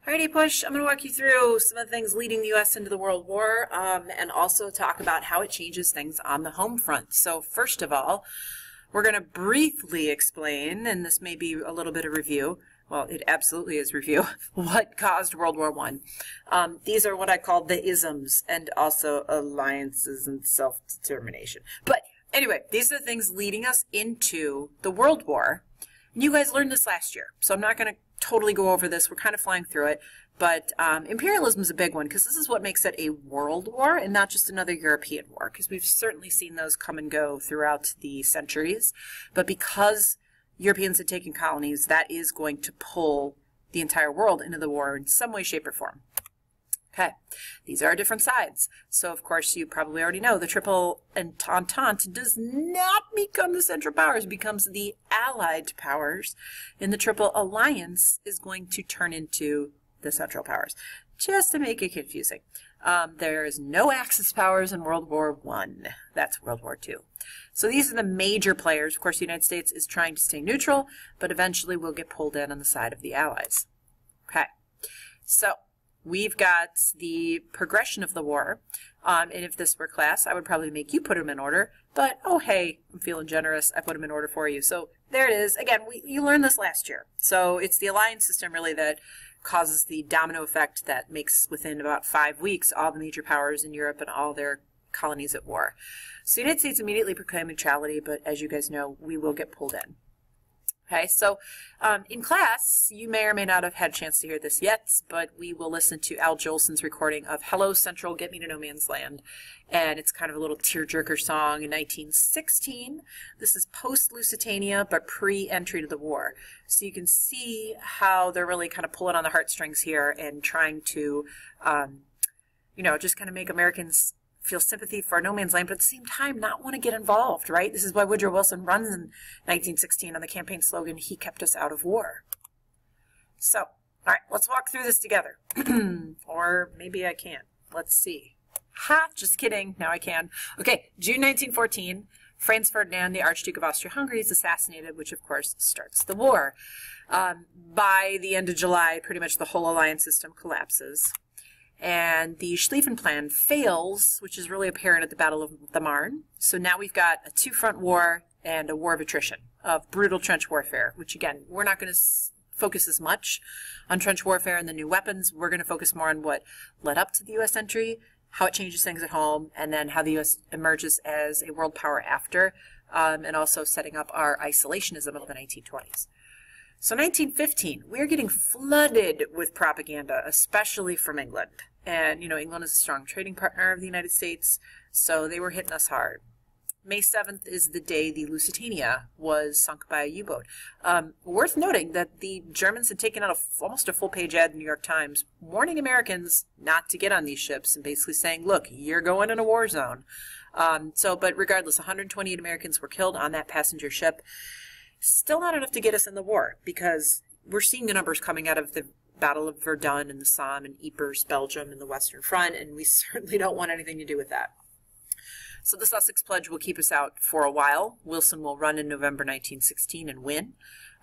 Alrighty, APUSH, I'm going to walk you through some of the things leading the U.S. into the World War and also talk about how it changes things on the home front. So first of all, we're going to briefly explain, and this may be a little bit of review, well, it absolutely is review, what caused World War I. These are what I call the isms and also alliances and self-determination. But anyway, these are the things leading us into the World War. And you guys learned this last year, so I'm not going to totally go over this. We're kind of flying through it. But imperialism is a big one because this is what makes it a world war and not just another European war, because we've certainly seen those come and go throughout the centuries. But because Europeans had taken colonies, that is going to pull the entire world into the war in some way, shape, or form. Okay, these are our different sides. So, of course, you probably already know the Triple Entente does not become the Central Powers, it becomes the Allied Powers, and the Triple Alliance is going to turn into the Central Powers, just to make it confusing. There is no Axis powers in World War I. That's World War II. So these are the major players. Of course, the United States is trying to stay neutral, but eventually will get pulled in on the side of the Allies. Okay, so we've got the progression of the war, and if this were class, I would probably make you put them in order, but oh hey, I'm feeling generous, I put them in order for you. So there it is. Again, you learned this last year. So it's the alliance system really that causes the domino effect that makes within about 5 weeks all the major powers in Europe and all their colonies at war. So the United States immediately proclaimed neutrality, but as you guys know, we will get pulled in. Okay, so in class, you may or may not have had a chance to hear this yet, but we will listen to Al Jolson's recording of Hello Central, Get Me to No Man's Land. And it's kind of a little tearjerker song in 1916. This is post-Lusitania, but pre-entry to the war. So you can see how they're really kind of pulling on the heartstrings here and trying to, you know, just kind of make Americans feel sympathy for no man's land, but at the same time not want to get involved, right? This is why Woodrow Wilson runs in 1916 on the campaign slogan, "He kept us out of war." So, all right, let's walk through this together. Or maybe I can't. Let's see. Ha, just kidding. Now I can. Okay, June 1914, Franz Ferdinand, the Archduke of Austria-Hungary, is assassinated, which of course starts the war. By the end of July, pretty much the whole alliance system collapses. And the Schlieffen Plan fails, which is really apparent at the Battle of the Marne. So now we've got a two-front war and a war of attrition, of brutal trench warfare, which again, we're not going to focus as much on trench warfare and the new weapons. We're going to focus more on what led up to the U.S. entry, how it changes things at home, and then how the U.S. emerges as a world power after, and also setting up our isolationism of the 1920s. So 1915, we're getting flooded with propaganda, especially from England. And, you know, England is a strong trading partner of the United States, so they were hitting us hard. May 7th is the day the Lusitania was sunk by a U-boat. Worth noting that the Germans had taken out almost a full-page ad in the New York Times warning Americans not to get on these ships and basically saying, look, you're going in a war zone. But regardless, 128 Americans were killed on that passenger ship. Still not enough to get us in the war, because we're seeing the numbers coming out of the Battle of Verdun and the Somme and Ypres, Belgium, and the Western Front, and we certainly don't want anything to do with that. So the Sussex Pledge will keep us out for a while. Wilson will run in November 1916 and win.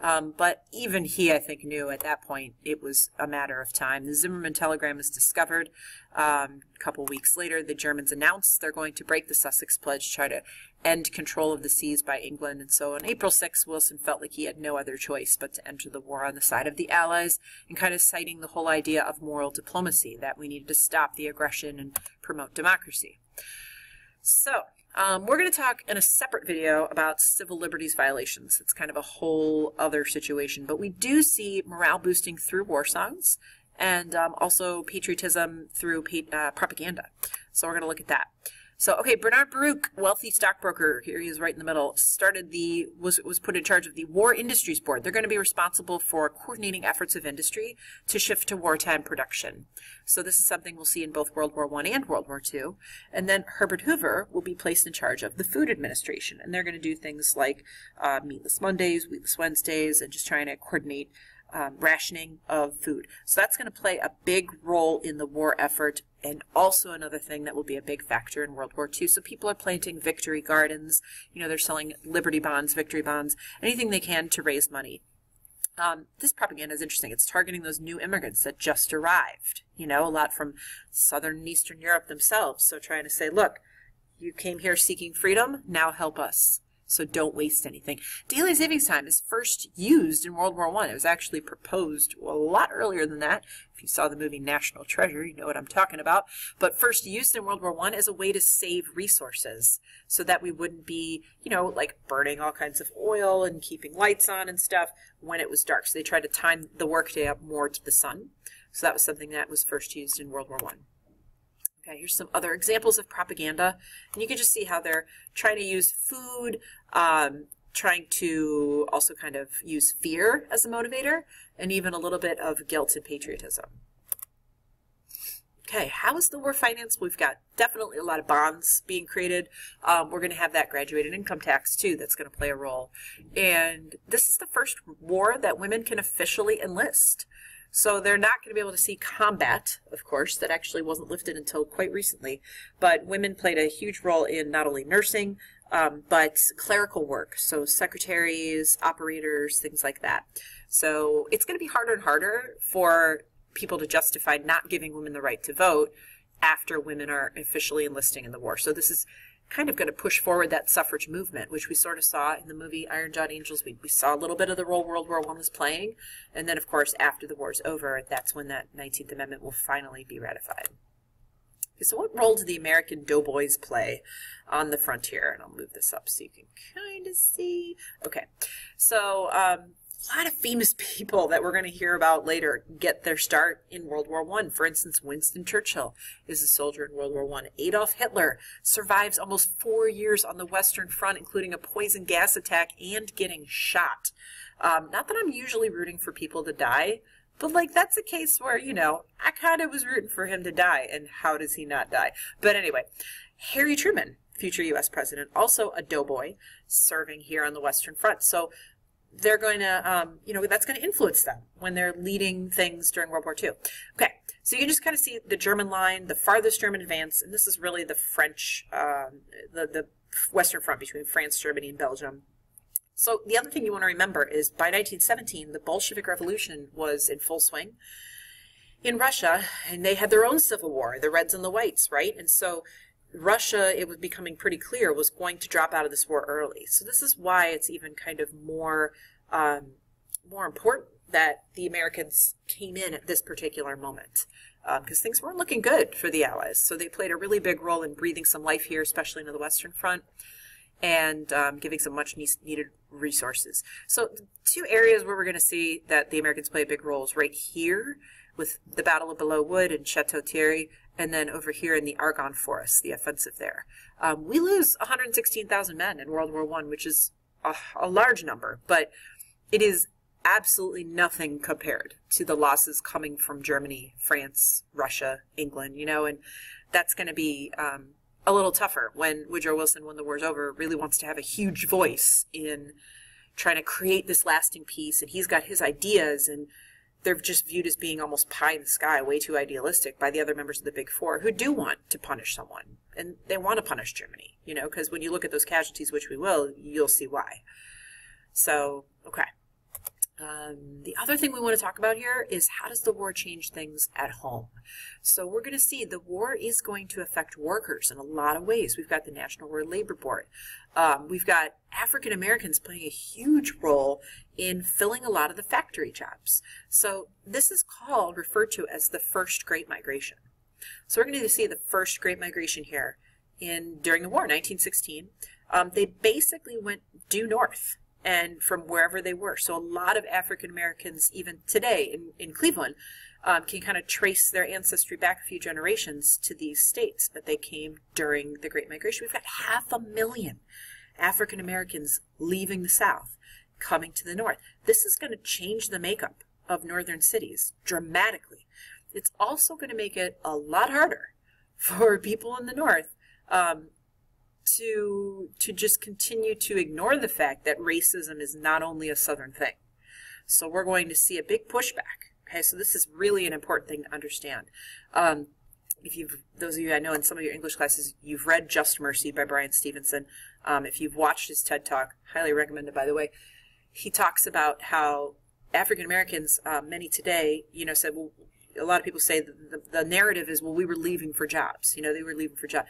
But even he, I think, knew at that point it was a matter of time. The Zimmermann telegram is discovered. A couple weeks later, the Germans announced they're going to break the Sussex Pledge, try to end control of the seas by England. And so on April 6th, Wilson felt like he had no other choice but to enter the war on the side of the Allies, and kind of citing the whole idea of moral diplomacy, that we needed to stop the aggression and promote democracy. So, we're going to talk in a separate video about civil liberties violations. It's kind of a whole other situation, but we do see morale boosting through war songs and also patriotism through propaganda. So we're going to look at that. So, okay, Bernard Baruch, wealthy stockbroker, here he is right in the middle, was put in charge of the War Industries Board. They're going to be responsible for coordinating efforts of industry to shift to wartime production. So this is something we'll see in both World War I and World War II. And then Herbert Hoover will be placed in charge of the Food Administration. And they're going to do things like meatless Mondays, wheatless Wednesdays, and just trying to coordinate rationing of food. So that's going to play a big role in the war effort, and also another thing that will be a big factor in World War II. So people are planting victory gardens, you know, they're selling Liberty bonds, victory bonds, anything they can to raise money. This propaganda is interesting. It's targeting those new immigrants that just arrived, you know, a lot from Southern and Eastern Europe themselves. So trying to say, look, you came here seeking freedom, now help us. So don't waste anything. Daily savings time is first used in World War I. It was actually proposed a lot earlier than that. If you saw the movie National Treasure, you know what I'm talking about. But first used in World War I as a way to save resources so that we wouldn't be, you know, like burning all kinds of oil and keeping lights on and stuff when it was dark. So they tried to time the workday up more to the sun. So that was something that was first used in World War I. Okay, here's some other examples of propaganda, and you can just see how they're trying to use food, trying to also kind of use fear as a motivator, and even a little bit of guilt and patriotism. Okay, how is the war financed? We've got definitely a lot of bonds being created. We're going to have that graduated income tax too that's going to play a role. And this is the first war that women can officially enlist. So they're not going to be able to see combat, of course. That actually wasn't lifted until quite recently. But women played a huge role in not only nursing, but clerical work. So secretaries, operators, things like that. So it's going to be harder and harder for people to justify not giving women the right to vote after women are officially enlisting in the war. So this is kind of going to push forward that suffrage movement, which we sort of saw in the movie Iron Jawed Angels. We saw a little bit of the role World War I was playing. And then, of course, after the war's over, that's when that 19th Amendment will finally be ratified. Okay, so what role do the American doughboys play on the frontier? And I'll move this up so you can kind of see. Okay, so a lot of famous people that we're going to hear about later get their start in World War I. For instance, Winston Churchill is a soldier in World War I. Adolf Hitler survives almost 4 years on the Western Front, including a poison gas attack and getting shot. Not that I'm usually rooting for people to die, but like that's a case where, you know, I kind of was rooting for him to die, and how does he not die? But anyway, Harry Truman, future U.S. president, also a doughboy serving here on the Western Front. So they're going to, you know, that's going to influence them when they're leading things during World War II. Okay, so you can just kind of see the German line, the farthest German advance, and this is really the French, the Western Front between France, Germany, and Belgium. So the other thing you want to remember is by 1917, the Bolshevik Revolution was in full swing in Russia, and they had their own civil war, the Reds and the Whites, right? And so Russia, it was becoming pretty clear, was going to drop out of this war early. So this is why it's even kind of more important that the Americans came in at this particular moment, because things weren't looking good for the Allies. So they played a really big role in breathing some life here, especially into the Western Front, and giving some much needed resources. So the two areas where we're going to see that the Americans play a big role is right here with the Battle of Belleau Wood and Chateau Thierry, and then over here in the Argonne Forest, the offensive there. We lose 116,000 men in World War I, which is a large number, but it is absolutely nothing compared to the losses coming from Germany, France, Russia, England, you know, and that's going to be a little tougher when Woodrow Wilson, when the war's over, really wants to have a huge voice in trying to create this lasting peace, and he's got his ideas, and they're just viewed as being almost pie in the sky, way too idealistic by the other members of the Big Four who do want to punish someone. And they want to punish Germany, you know, because when you look at those casualties, which we will, you'll see why. So, okay. The other thing we want to talk about here is how does the war change things at home? So we're going to see the war is going to affect workers in a lot of ways. We've got the National World Labor Board. We've got African Americans playing a huge role in filling a lot of the factory jobs. So this is referred to as the first Great Migration. So we're going to see the first Great Migration here during the war, 1916. They basically went due north and from wherever they were. So a lot of African Americans, even today in Cleveland, can kind of trace their ancestry back a few generations to these states, but they came during the Great Migration. We've got 500,000 African Americans leaving the South, coming to the North. This is going to change the makeup of northern cities dramatically. It's also going to make it a lot harder for people in the North to just continue to ignore the fact that racism is not only a Southern thing. So we're going to see a big pushback. Okay, so this is really an important thing to understand. Those of you I know in some of your English classes, you've read Just Mercy by Brian Stevenson. If you've watched his TED Talk, highly recommended, by the way, he talks about how African Americans, many today, said, well, a lot of people say the narrative is, well, we were leaving for jobs. They were leaving for jobs.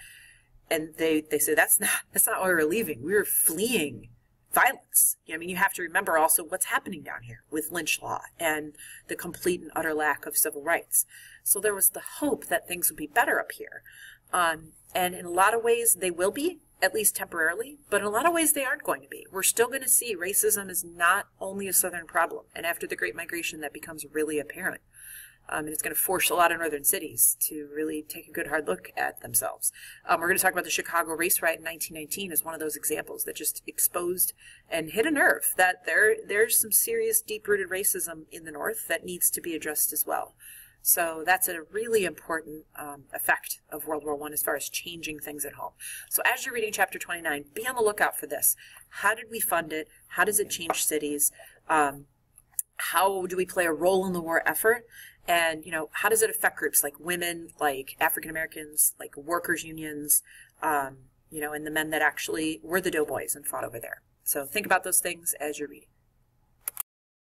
And they say that's not why we were leaving. We were fleeing violence. You have to remember also what's happening down here with lynch law and the complete and utter lack of civil rights. So there was the hope that things would be better up here. And in a lot of ways they will be, at least temporarily, but in a lot of ways they aren't going to be. We're still going to see racism is not only a Southern problem. And after the Great Migration, that becomes really apparent. And it's going to force a lot of northern cities to really take a good hard look at themselves. We're going to talk about the Chicago race riot in 1919 as one of those examples that just exposed and hit a nerve that there's some serious deep-rooted racism in the North that needs to be addressed as well. So that's a really important effect of World War I as far as changing things at home. So as you're reading chapter 29, be on the lookout for this. How did we fund it? How does it change cities? How do we play a role in the war effort? And, how does it affect groups like women, like African Americans, like workers' unions, and the men that actually were the doughboys and fought over there? So think about those things as you're reading.